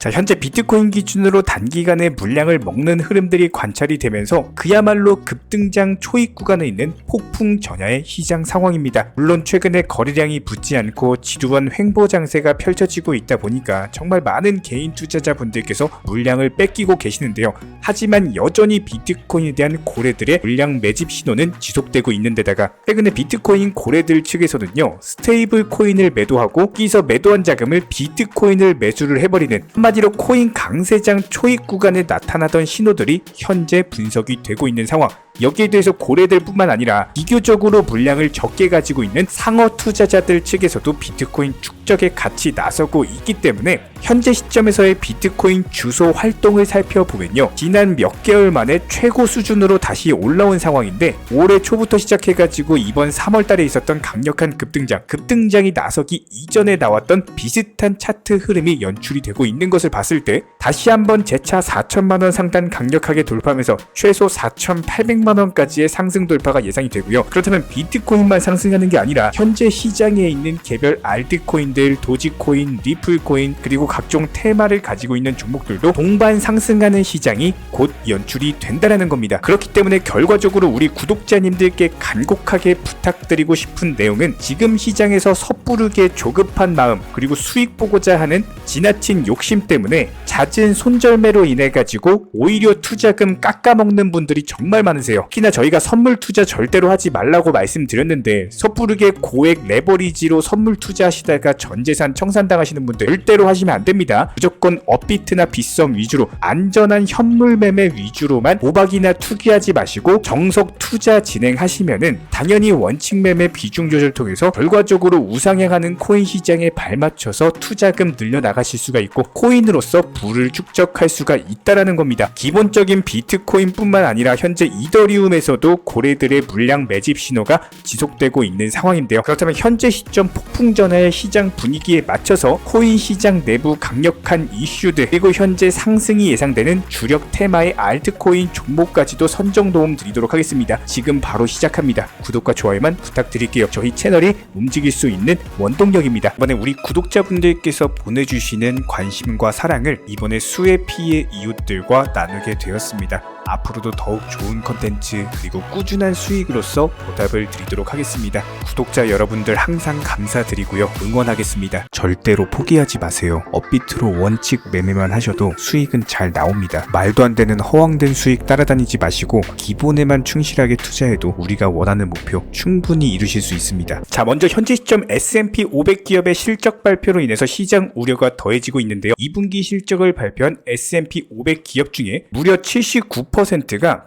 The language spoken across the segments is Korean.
자, 현재 비트코인 기준으로 단기간에 물량을 먹는 흐름들이 관찰이 되면서 그야말로 급등장 초입 구간에 있는 폭풍 전야의 시장 상황입니다. 물론 최근에 거래량이 붙지 않고 지루한 횡보 장세가 펼쳐지고 있다 보니까 정말 많은 개인 투자자분들께서 물량을 뺏기고 계시는데요. 하지만 여전히 비트코인에 대한 고래들의 물량 매집 신호는 지속되고 있는 데다가 최근에 비트코인 고래들 측에서는요, 스테이블 코인을 매도하고 여기서 매도한 자금을 비트코인을 매수를 해버리는, 한마디로 코인 강세장 초입 구간에 나타나던 신호들이 현재 분석이 되고 있는 상황. 여기에 대해서 고래들 뿐만 아니라 비교적으로 물량을 적게 가지고 있는 상어 투자자들 측에서도 비트코인 축적에 같이 나서고 있기 때문에 현재 시점에서의 비트코인 주소 활동을 살펴보면요, 지난 몇 개월 만에 최고 수준으로 다시 올라온 상황인데, 올해 초부터 시작해가지고 이번 3월달에 있었던 강력한 급등장이 나서기 이전에 나왔던 비슷한 차트 흐름이 연출이 되고 있는 것을 봤을 때 다시 한번 재차 4천만원 상단 강력하게 돌파하면서 최소 4,800만원까지의 상승 돌파가 예상이 되고요. 그렇다면 비트코인만 상승하는 게 아니라 현재 시장에 있는 개별 알트코인들, 도지코인, 리플코인, 그리고 각종 테마를 가지고 있는 종목들도 동반 상승하는 시장이 곧 연출이 된다는 겁니다. 그렇기 때문에 결과적으로 우리 구독자님들께 간곡하게 부탁드리고 싶은 내용은, 지금 시장에서 섣부르게 조급한 마음 그리고 수익 보고자 하는 지나친 욕심 때문에 잦은 손절매로 인해 가지고 오히려 투자금 깎아먹는 분들이 정말 많으세요. 특히나 저희가 선물 투자 절대로 하지 말라고 말씀드렸는데 섣부르게 고액 레버리지로 선물 투자하시다가 전재산 청산당하시는 분들 절대로 하시면 안 됩니다. 무조건 업비트나 빗썸 위주로 안전한 현물 매매 위주로만 도박이나 투기하지 마시고 정석 투자 진행하시면은 당연히 원칙 매매 비중 조절 통해서 결과적으로 우상향하는 코인 시장에 발맞춰서 투자금 늘려나가실 수가 있고 코인으로서 부를 축적할 수가 있다라는 겁니다. 기본적인 비트코인 뿐만 아니라 현재 이더리움에서도 고래들의 물량 매집 신호가 지속되고 있는 상황인데요. 그렇다면 현재 시점 폭풍 전야의 시장 분위기에 맞춰서 코인 시장 내부 강력한 이슈들, 그리고 현재 상승이 예상되는 주력 테마의 알트코인 종목까지도 선정 도움 드리도록 하겠습니다. 지금 바로 시작합니다. 구독과 좋아요만 부탁드릴게요. 저희 채널이 움직일 수 있는 원동력입니다. 이번에 우리 구독자분들께서 보내주시는 관심과 사랑을 이번에 수혜 피해 이웃들과 나누게 되었습니다. 앞으로도 더욱 좋은 컨텐츠 그리고 꾸준한 수익으로서 보답을 드리도록 하겠습니다. 구독자 여러분들 항상 감사드리고요. 응원하겠습니다. 절대로 포기하지 마세요. 업비트로 원칙 매매만 하셔도 수익은 잘 나옵니다. 말도 안 되는 허황된 수익 따라다니지 마시고 기본에만 충실하게 투자해도 우리가 원하는 목표 충분히 이루실 수 있습니다. 자, 먼저 현재 시점 S&P 500 기업의 실적 발표로 인해서 시장 우려가 더해지고 있는데요. 2분기 실적을 발표한 S&P 500 기업 중에 무려 79%가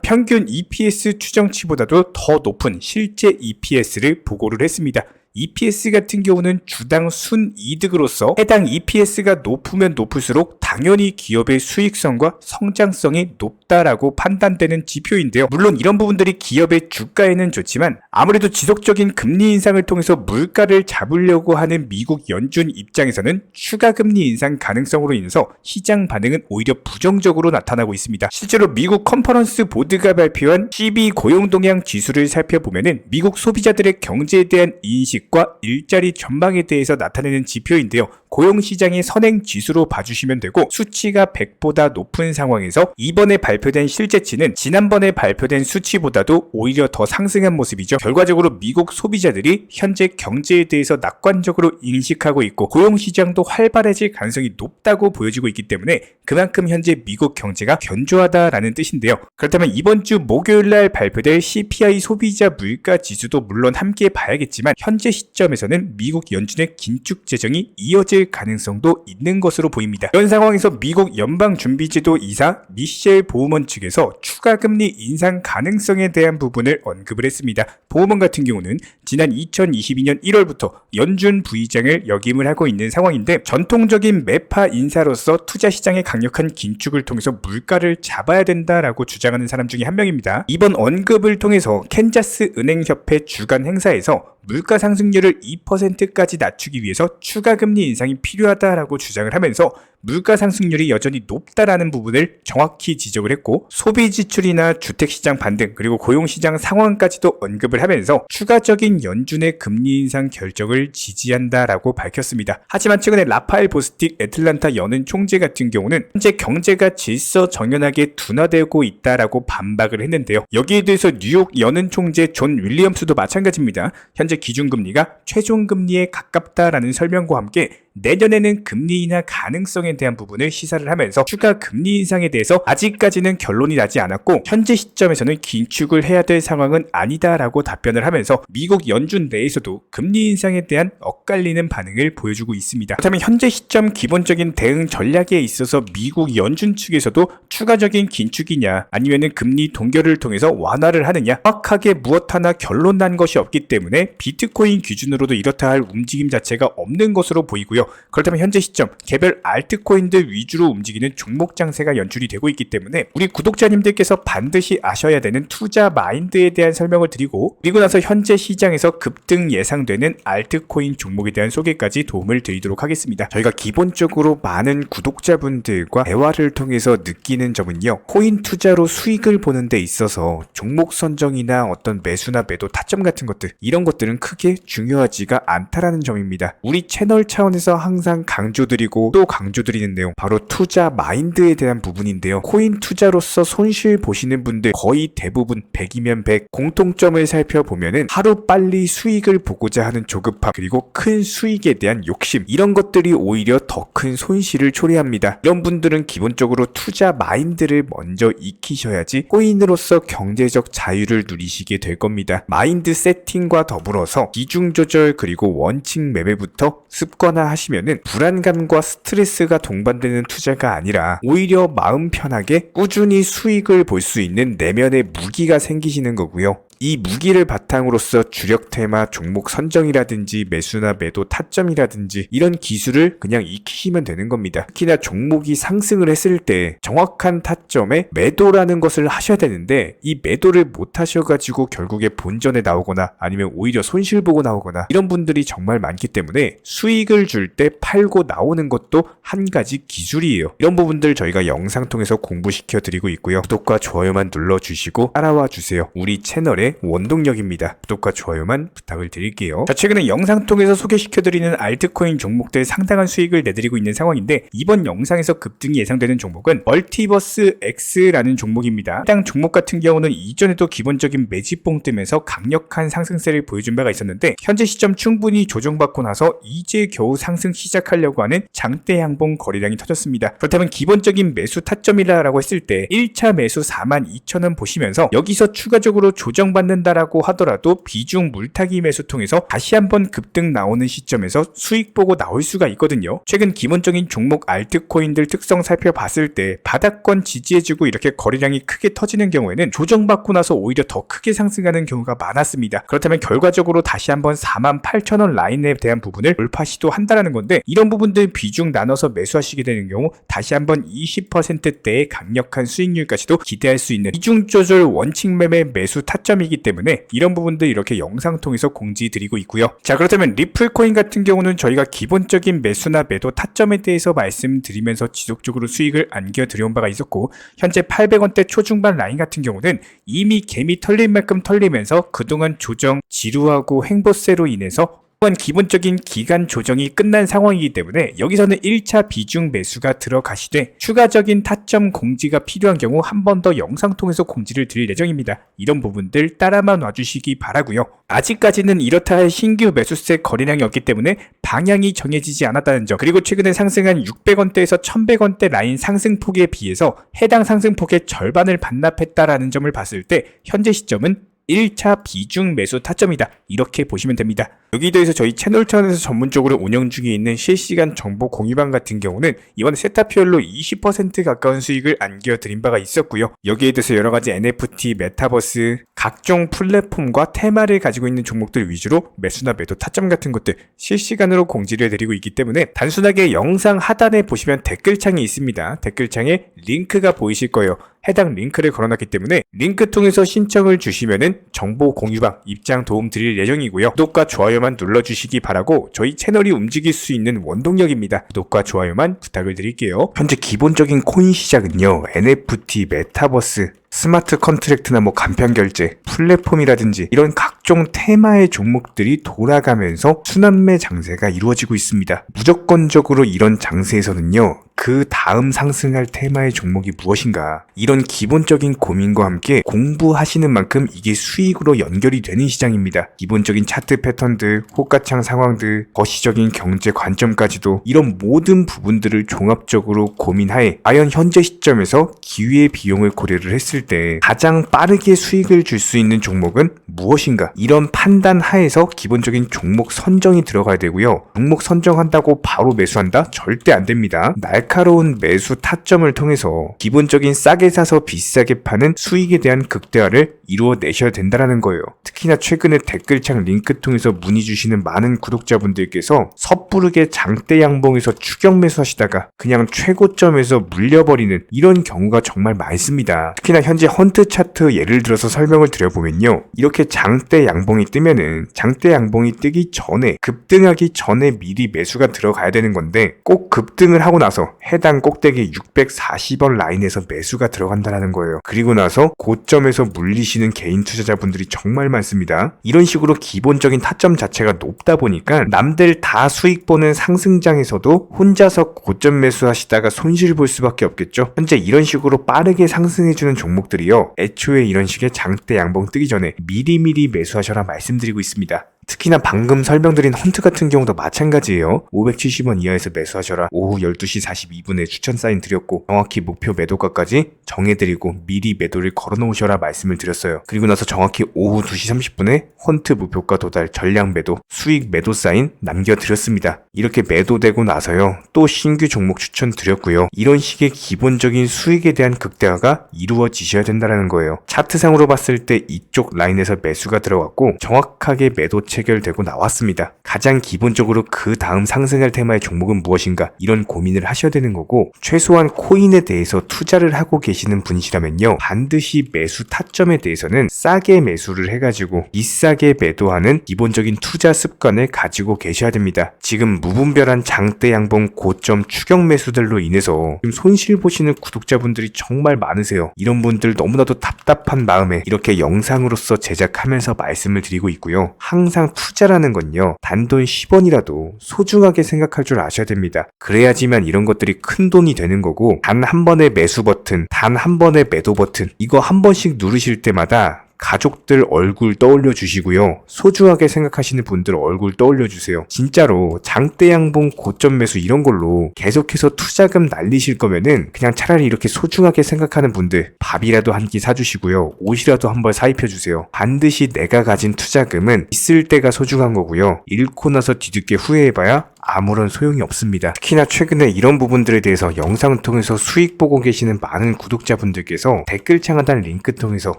평균 EPS 추정치보다도 더 높은 실제 EPS를 보고를 했습니다. EPS 같은 경우는 주당 순이득으로서 해당 EPS가 높으면 높을수록 당연히 기업의 수익성과 성장성이 높다라고 판단되는 지표인데요. 물론 이런 부분들이 기업의 주가에는 좋지만 아무래도 지속적인 금리 인상을 통해서 물가를 잡으려고 하는 미국 연준 입장에서는 추가 금리 인상 가능성으로 인해서 시장 반응은 오히려 부정적으로 나타나고 있습니다. 실제로 미국 컨퍼런스 보드가 발표한 CB 고용동향 지수를 살펴보면은 미국 소비자들의 경제에 대한 인식 과 일자리 전망에 대해서 나타내는 지표인데요. 고용시장의 선행지수로 봐주시면 되고, 수치가 100보다 높은 상황에서 이번에 발표된 실제치는 지난번에 발표된 수치보다도 오히려 더 상승한 모습이죠. 결과적으로 미국 소비자들이 현재 경제에 대해서 낙관적으로 인식하고 있고 고용시장도 활발해질 가능성이 높다고 보여지고 있기 때문에 그만큼 현재 미국 경제가 견조하다라는 뜻인데요. 그렇다면 이번 주 목요일날 발표될 CPI 소비자 물가 지수도 물론 함께 봐야겠지만 현재 시점에서는 미국 연준의 긴축 재정이 이어질 가능성도 있는 것으로 보입니다. 이런 상황에서 미국 연방준비제도 이사 미셸 보우먼 측에서 추가 금리 인상 가능성에 대한 부분을 언급을 했습니다. 보우먼 같은 경우는 지난 2022년 1월부터 연준 부의장을 역임을 하고 있는 상황인데, 전통적인 매파 인사로서 투자 시장의 강력한 긴축을 통해서 물가를 잡아야 된다라고 주장하는 사람 중에 한 명입니다. 이번 언급을 통해서 캔자스 은행협회 주간 행사에서 물가 상승률을 2%까지 낮추기 위해서 추가 금리 인상이 필요하다라고 주장을 하면서 물가 상승률이 여전히 높다라는 부분을 정확히 지적을 했고, 소비 지출이나 주택시장 반등 그리고 고용시장 상황까지도 언급을 하면서 추가적인 연준의 금리 인상 결정을 지지한다라고 밝혔습니다. 하지만 최근에 라파엘 보스틱 애틀란타 연은 총재 같은 경우는 현재 경제가 질서 정연하게 둔화되고 있다라고 반박을 했는데요. 여기에 대해서 뉴욕 연은 총재 존 윌리엄스도 마찬가지입니다. 현재 기준금리가 최종금리에 가깝다라는 설명과 함께 내년에는 금리 인하 가능성에 대한 부분을 시사를 하면서 추가 금리 인상에 대해서 아직까지는 결론이 나지 않았고 현재 시점에서는 긴축을 해야 될 상황은 아니다라고 답변을 하면서 미국 연준 내에서도 금리 인상에 대한 엇갈리는 반응을 보여주고 있습니다. 그렇다면 현재 시점 기본적인 대응 전략에 있어서 미국 연준 측에서도 추가적인 긴축이냐 아니면은 금리 동결을 통해서 완화를 하느냐 정확하게 무엇 하나 결론 난 것이 없기 때문에 비트코인 기준으로도 이렇다 할 움직임 자체가 없는 것으로 보이고요. 그렇다면 현재 시점 개별 알트코인들 위주로 움직이는 종목 장세가 연출이 되고 있기 때문에 우리 구독자님들께서 반드시 아셔야 되는 투자 마인드에 대한 설명을 드리고, 그리고 나서 현재 시장에서 급등 예상되는 알트코인 종목에 대한 소개까지 도움을 드리도록 하겠습니다. 저희가 기본적으로 많은 구독자분들과 대화를 통해서 느끼는 점은요, 코인 투자로 수익을 보는 데 있어서 종목 선정이나 어떤 매수나 매도 타점 같은 것들, 이런 것들은 크게 중요하지가 않다라는 점입니다. 우리 채널 차원에서 항상 강조드리고 또 강조드리는 내용, 바로 투자 마인드에 대한 부분인데요. 코인 투자로서 손실 보시는 분들 거의 대부분 100이면 100 공통점을 살펴보면은 하루 빨리 수익을 보고자 하는 조급함 그리고 큰 수익에 대한 욕심, 이런 것들이 오히려 더 큰 손실을 초래합니다. 이런 분들은 기본적으로 투자 마인드를 먼저 익히셔야지 코인으로서 경제적 자유를 누리시게 될 겁니다. 마인드 세팅과 더불어서 비중 조절 그리고 원칙 매매부터 습관화하시면은 불안감과 스트레스가 동반되는 투자가 아니라 오히려 마음 편하게 꾸준히 수익을 볼 수 있는 내면의 무기가 생기시는 거고요. 이 무기를 바탕으로서 주력 테마 종목 선정이라든지 매수나 매도 타점이라든지 이런 기술을 그냥 익히시면 되는 겁니다. 특히나 종목이 상승을 했을 때 정확한 타점에 매도라는 것을 하셔야 되는데, 이 매도를 못 하셔가지고 결국에 본전에 나오거나 아니면 오히려 손실 보고 나오거나 이런 분들이 정말 많기 때문에 수익을 줄 때 팔고 나오는 것도 한 가지 기술이에요. 이런 부분들 저희가 영상 통해서 공부시켜 드리고 있고요. 구독과 좋아요만 눌러주시고 따라와 주세요. 우리 채널의 원동력입니다. 구독과 좋아요만 부탁을 드릴게요. 자, 최근에 영상 통해서 소개시켜드리는 알트코인 종목들 상당한 수익을 내드리고 있는 상황인데, 이번 영상에서 급등이 예상되는 종목은 멀티버스 X라는 종목입니다. 해당 종목 같은 경우는 이전에도 기본적인 매집봉 뜨면서 강력한 상승세를 보여준 바가 있었는데, 현재 시점 충분히 조정받고 나서 이제 겨우 상승 시작하려고 하는 장대 양봉 거래량이 터졌습니다. 그렇다면 기본적인 매수 타점이라고 했을 때 1차 매수 42,000원 보시면서 여기서 추가적으로 조정받는다라고 하더라도 비중 물타기 매수 통해서 다시 한번 급등 나오는 시점에서 수익 보고 나올 수가 있거든요. 최근 기본적인 종목 알트코인들 특성 살펴봤을 때 바닥권 지지해주고 이렇게 거래량이 크게 터지는 경우에는 조정받고 나서 오히려 더 크게 상승하는 경우가 많았습니다. 그렇다면 결과적으로 다시 한번 48,000원 라인에 대한 부분을 돌파 시도한다라는 건데, 이런 부분들 비중 나눠서 매수하시게 되는 경우 다시 한번 20%대의 강력한 수익률까지도 기대할 수 있는 비중 조절 원칙 매매 매수 타점이기 때문에 이런 부분들 이렇게 영상 통해서 공지 드리고 있고요. 자, 그렇다면 리플코인 같은 경우는 저희가 기본적인 매수나 매도 타점에 대해서 말씀드리면서 지속적으로 수익을 안겨드려온 바가 있었고, 현재 800원대 초중반 라인 같은 경우는 이미 개미 털릴 만큼 털리면서 그동안 조정, 지루하고 횡보세로 인해서 기본적인 기간 조정이 끝난 상황이기 때문에 여기서는 1차 비중 매수가 들어가시되 추가적인 타점 공지가 필요한 경우 한 번 더 영상 통해서 공지를 드릴 예정입니다. 이런 부분들 따라만 와주시기 바라고요. 아직까지는 이렇다 할 신규 매수세 거래량이 없기 때문에 방향이 정해지지 않았다는 점, 그리고 최근에 상승한 600원대에서 1100원대 라인 상승폭에 비해서 해당 상승폭의 절반을 반납했다라는 점을 봤을 때 현재 시점은 1차 비중 매수 타점이다, 이렇게 보시면 됩니다. 여기에 대해서 저희 채널 차원에서 전문적으로 운영 중에 있는 실시간 정보 공유방 같은 경우는 이번 세타피얼로 20% 가까운 수익을 안겨드린 바가 있었고요. 여기에 대해서 여러가지 NFT, 메타버스, 각종 플랫폼과 테마를 가지고 있는 종목들 위주로 매수나 매도 타점 같은 것들 실시간으로 공지를 해드리고 있기 때문에 단순하게 영상 하단에 보시면 댓글창이 있습니다. 댓글창에 링크가 보이실 거예요. 해당 링크를 걸어놨기 때문에 링크 통해서 신청을 주시면은 정보 공유방 입장 도움 드릴 예정이고요. 구독과 좋아요만 좋아요만 눌러주시기 바라고 저희 채널이 움직일 수 있는 원동력입니다. 구독과 좋아요만 부탁을 드릴게요. 현재 기본적인 코인 시장은요, NFT, 메타버스, 스마트 컨트랙트나 간편결제, 플랫폼이라든지 이런 각종 테마의 종목들이 돌아가면서 순환매 장세가 이루어지고 있습니다. 무조건적으로 이런 장세에서는요, 그 다음 상승할 테마의 종목이 무엇인가, 이런 기본적인 고민과 함께 공부하시는 만큼 이게 수익으로 연결이 되는 시장입니다. 기본적인 차트 패턴들, 호가창 상황들, 거시적인 경제 관점까지도 이런 모든 부분들을 종합적으로 고민하에 과연 현재 시점에서 기회의 비용을 고려를 했을 때 가장 빠르게 수익을 줄 수 있는 종목은 무엇인가, 이런 판단 하에서 기본적인 종목 선정이 들어가야 되고요. 종목 선정한다고 바로 매수한다? 절대 안 됩니다. 날카로운 매수 타점을 통해서 기본적인 싸게 사서 비싸게 파는 수익에 대한 극대화를 이루어내셔야 된다는 거예요. 특히나 최근에 댓글창 링크 통해서 문의 주시는 많은 구독자분들께서 섣부르게 장대 양봉에서 추격 매수하시다가 그냥 최고점에서 물려버리는 이런 경우가 정말 많습니다. 특히나 현재 헌트 차트 예를 들어서 설명을 드려보면요, 이렇게 장대 양봉이 뜨면은 장대 양봉이 뜨기 전에, 급등하기 전에 미리 매수가 들어가야 되는 건데, 꼭 급등을 하고 나서 해당 꼭대기 640원 라인에서 매수가 들어간다는 거예요. 그리고 나서 고점에서 물리시는 개인 투자자분들이 정말 많습니다. 이런 식으로 기본적인 타점 자체가 높다 보니까 남들 다 수익 보는 상승장에서도 혼자서 고점 매수하시다가 손실 볼 수밖에 없겠죠. 현재 이런 식으로 빠르게 상승해주는 종목들이요, 애초에 이런 식의 장대 양봉 뜨기 전에 미리미리 매수하셔라 말씀드리고 있습니다. 특히나 방금 설명드린 헌트 같은 경우도 마찬가지예요. 570원 이하에서 매수하셔라. 오후 12시 42분에 추천 사인 드렸고 정확히 목표 매도가까지 정해드리고 미리 매도를 걸어놓으셔라 말씀을 드렸어요. 그리고 나서 정확히 오후 2시 30분에 헌트 목표가 도달 전량 매도, 수익 매도 사인 남겨드렸습니다. 이렇게 매도되고 나서요, 또 신규 종목 추천 드렸고요. 이런 식의 기본적인 수익에 대한 극대화가 이루어지셔야 된다는 거예요. 차트상으로 봤을 때 이쪽 라인에서 매수가 들어갔고 정확하게 매도 체결되고 나왔습니다. 가장 기본적으로 그 다음 상승할 테마의 종목은 무엇인가, 이런 고민을 하셔야 되는 거고, 최소한 코인에 대해서 투자를 하고 계시는 분이시라면요, 반드시 매수 타점에 대해서는 싸게 매수를 해가지고 비싸게 매도하는 기본적인 투자 습관을 가지고 계셔야 됩니다. 지금 무분별한 장대 양봉 고점 추격 매수들로 인해서 지금 손실 보시는 구독자분들이 정말 많으세요. 이런 분들 너무나도 답답한 마음에 이렇게 영상으로서 제작하면서 말씀을 드리고 있고요. 항상 투자라는 건요, 단돈 10원이라도 소중하게 생각할 줄 아셔야 됩니다. 그래야지만 이런 것들이 큰 돈이 되는 거고, 단 한 번의 매수 버튼, 단 한 번의 매도 버튼, 이거 한 번씩 누르실 때마다 가족들 얼굴 떠올려 주시고요, 소중하게 생각하시는 분들 얼굴 떠올려 주세요. 진짜로 장대 양봉 고점 매수 이런 걸로 계속해서 투자금 날리실 거면은 그냥 차라리 이렇게 소중하게 생각하는 분들 밥이라도 한 끼 사주시고요, 옷이라도 한 벌 사입혀 주세요. 반드시 내가 가진 투자금은 있을 때가 소중한 거고요, 잃고 나서 뒤늦게 후회해봐야 아무런 소용이 없습니다. 특히나 최근에 이런 부분들에 대해서 영상을 통해서 수익 보고 계시는 많은 구독자분들께서 댓글창 하단 링크 통해서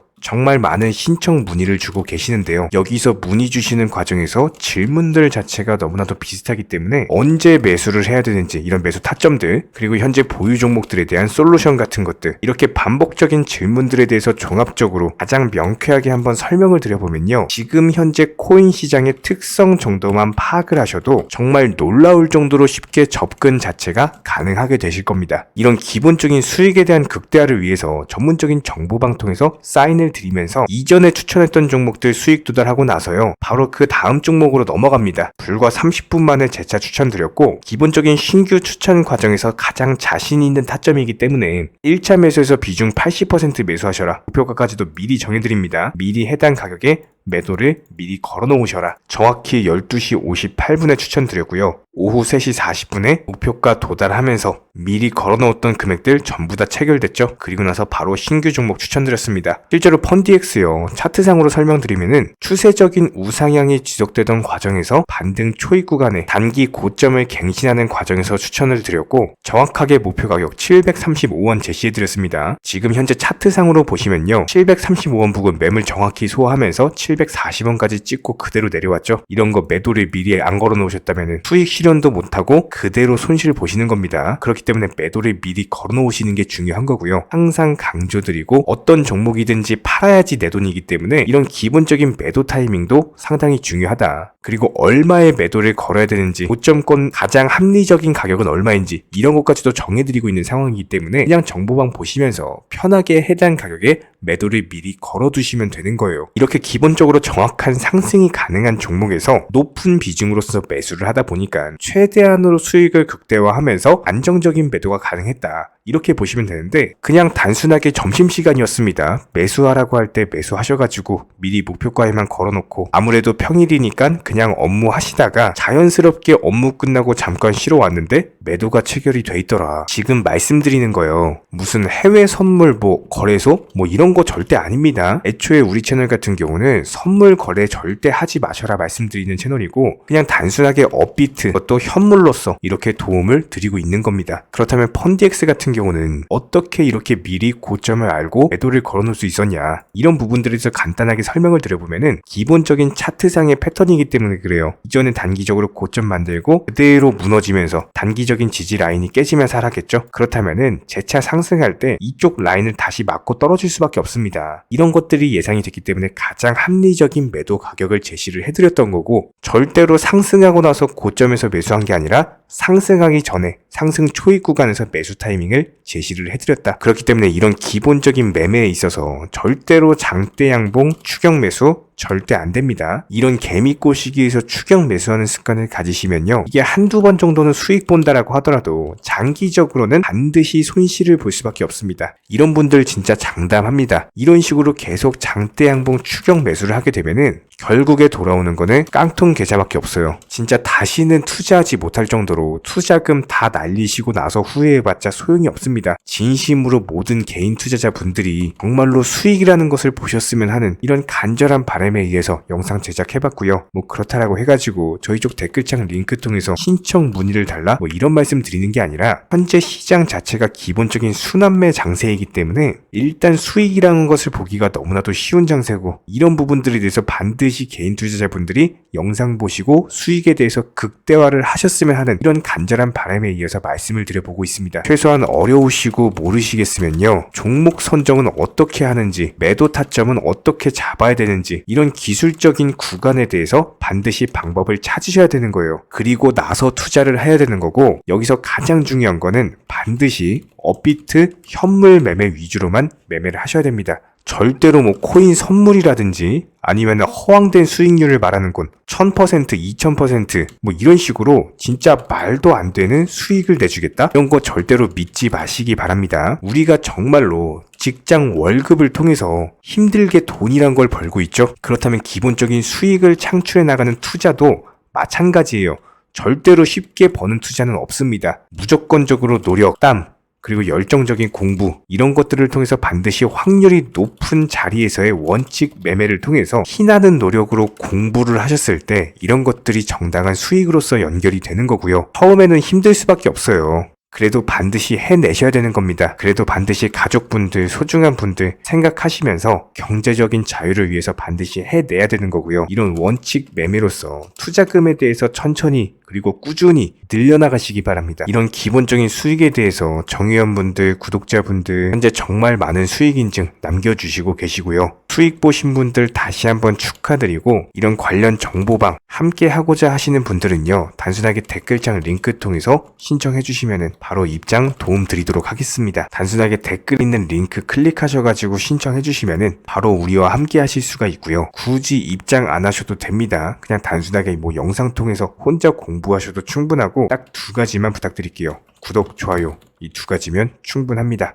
정말 많은 신청 문의를 주고 계시는데요. 여기서 문의 주시는 과정에서 질문들 자체가 너무나도 비슷하기 때문에 언제 매수를 해야 되는지, 이런 매수 타점들, 그리고 현재 보유 종목들에 대한 솔루션 같은 것들, 이렇게 반복적인 질문들에 대해서 종합적으로 가장 명쾌하게 한번 설명을 드려보면요, 지금 현재 코인 시장의 특성 정도만 파악을 하셔도 정말 놀라울 정도로 쉽게 접근 자체가 가능하게 되실 겁니다. 이런 기본적인 수익에 대한 극대화를 위해서 전문적인 정보방 통해서 사인을 드리면서 이전에 추천했던 종목들 수익 도달하고 나서요, 바로 그 다음 종목으로 넘어갑니다. 불과 30분 만에 재차 추천드렸고, 기본적인 신규 추천 과정에서 가장 자신 있는 타점이기 때문에 1차 매수에서 비중 80% 매수하셔라, 목표가까지도 미리 정해드립니다. 미리 해당 가격에 매도를 미리 걸어놓으셔라. 정확히 12시 58분에 추천드렸고요. 오후 3시 40분에 목표가 도달하면서 미리 걸어놓았던 금액들 전부 다 체결됐죠. 그리고 나서 바로 신규 종목 추천드렸습니다. 실제로 펀디엑스요, 차트상으로 설명드리면은 추세적인 우상향이 지속되던 과정에서 반등 초입 구간에 단기 고점을 갱신하는 과정에서 추천을 드렸고, 정확하게 목표 가격 735원 제시해드렸습니다. 지금 현재 차트상으로 보시면요, 735원 부근 매물 정확히 소화하면서 740원까지 찍고 그대로 내려왔죠. 이런 거 매도를 미리 안 걸어 놓으셨다면 수익 실현도 못하고 그대로 손실을 보시는 겁니다. 그렇기 때문에 매도를 미리 걸어 놓으시는 게 중요한 거고요. 항상 강조드리고 어떤 종목이든지 팔아야지 내 돈이기 때문에 이런 기본적인 매도 타이밍도 상당히 중요하다. 그리고 얼마의 매도를 걸어야 되는지, 고점권 가장 합리적인 가격은 얼마인지 이런 것까지도 정해드리고 있는 상황이기 때문에 그냥 정보방 보시면서 편하게 해당 가격에 매도를 미리 걸어두시면 되는 거예요. 이렇게 기본적으로 정확한 상승이 가능한 종목에서 높은 비중으로서 매수를 하다 보니까 최대한으로 수익을 극대화하면서 안정적인 매도가 가능했다. 이렇게 보시면 되는데 그냥 단순하게 점심시간이었습니다. 매수하라고 할 때 매수하셔가지고 미리 목표가에만 걸어놓고 아무래도 평일이니까 그냥 업무 하시다가 자연스럽게 업무 끝나고 잠깐 쉬러 왔는데 매도가 체결이 돼 있더라. 지금 말씀드리는 거예요. 무슨 해외 선물 거래소 이런 거 절대 아닙니다. 애초에 우리 채널 같은 경우는 선물 거래 절대 하지 마셔라 말씀드리는 채널이고 그냥 단순하게 업비트 또 현물로서 이렇게 도움을 드리고 있는 겁니다. 그렇다면 펀디엑스 같은 경우는 어떻게 이렇게 미리 고점을 알고 매도를 걸어놓을 수 있었냐, 이런 부분들에 대해서 간단하게 설명을 드려보면은 기본적인 차트상의 패턴이기 때문에 그래요. 이전에 단기적으로 고점 만들고 그대로 무너지면서 단기적인 지지 라인이 깨지면서 하락했죠. 그렇다면은 재차 상승할 때 이쪽 라인을 다시 맞고 떨어질 수밖에 없습니다. 이런 것들이 예상이 됐기 때문에 가장 합리적인 매도 가격을 제시를 해드렸던 거고, 절대로 상승하고 나서 고점에서 매수한 게 아니라 상승하기 전에 상승 초입 구간에서 매수 타이밍을 제시를 해드렸다. 그렇기 때문에 이런 기본적인 매매에 있어서 절대로 장대 양봉 추격 매수 절대 안 됩니다. 이런 개미꼬 시기에서 추격 매수하는 습관을 가지시면요, 이게 한두 번 정도는 수익 본다라고 하더라도 장기적으로는 반드시 손실을 볼 수밖에 없습니다. 이런 분들 진짜 장담합니다. 이런 식으로 계속 장대 양봉 추격 매수를 하게 되면은 결국에 돌아오는 거는 깡통 계좌밖에 없어요. 진짜 다시는 투자하지 못할 정도로 투자금 다 날리시고 나서 후회해봤자 소용이 없습니다. 진심으로 모든 개인 투자자분들이 정말로 수익이라는 것을 보셨으면 하는 이런 간절한 바람에 의해서 영상 제작해봤고요. 그렇다라고 해가지고 저희 쪽 댓글창 링크 통해서 신청 문의를 달라 이런 말씀 드리는 게 아니라 현재 시장 자체가 기본적인 순환매 장세이기 때문에 일단 수익이라는 것을 보기가 너무나도 쉬운 장세고, 이런 부분들에 대해서 반드시 개인 투자자분들이 영상 보시고 수익에 대해서 극대화를 하셨으면 하는 이런 간절한 바람에 이어서 말씀을 드려보고 있습니다. 최소한 어려우시고 모르시겠으면요, 종목 선정은 어떻게 하는지, 매도 타점은 어떻게 잡아야 되는지 이런 기술적인 구간에 대해서 반드시 방법을 찾으셔야 되는 거예요. 그리고 나서 투자를 해야 되는 거고, 여기서 가장 중요한 거는 반드시 업비트 현물 매매 위주로만 매매를 하셔야 됩니다. 절대로 코인 선물이라든지 아니면 허황된 수익률을 말하는 건 1000%, 2000% 이런 식으로 진짜 말도 안 되는 수익을 내주겠다? 이런 거 절대로 믿지 마시기 바랍니다. 우리가 정말로 직장 월급을 통해서 힘들게 돈이란 걸 벌고 있죠. 그렇다면 기본적인 수익을 창출해 나가는 투자도 마찬가지예요. 절대로 쉽게 버는 투자는 없습니다. 무조건적으로 노력, 땀, 그리고 열정적인 공부, 이런 것들을 통해서 반드시 확률이 높은 자리에서의 원칙 매매를 통해서 희나는 노력으로 공부를 하셨을 때 이런 것들이 정당한 수익으로서 연결이 되는 거고요. 처음에는 힘들 수밖에 없어요. 그래도 반드시 해내셔야 되는 겁니다. 그래도 반드시 가족분들, 소중한 분들 생각하시면서 경제적인 자유를 위해서 반드시 해내야 되는 거고요. 이런 원칙 매매로서 투자금에 대해서 천천히 그리고 꾸준히 늘려나가시기 바랍니다. 이런 기본적인 수익에 대해서 정회원분들, 구독자분들 현재 정말 많은 수익 인증 남겨주시고 계시고요. 수익 보신 분들 다시 한번 축하드리고, 이런 관련 정보방 함께 하고자 하시는 분들은요, 단순하게 댓글창 링크 통해서 신청해 주시면 바로 입장 도움 드리도록 하겠습니다. 단순하게 댓글 있는 링크 클릭하셔가지고 신청해 주시면 바로 우리와 함께 하실 수가 있고요. 굳이 입장 안 하셔도 됩니다. 그냥 단순하게 영상 통해서 혼자 공부하셔도 충분하고 딱 두 가지만 부탁드릴게요. 구독, 좋아요, 이 두 가지면 충분합니다.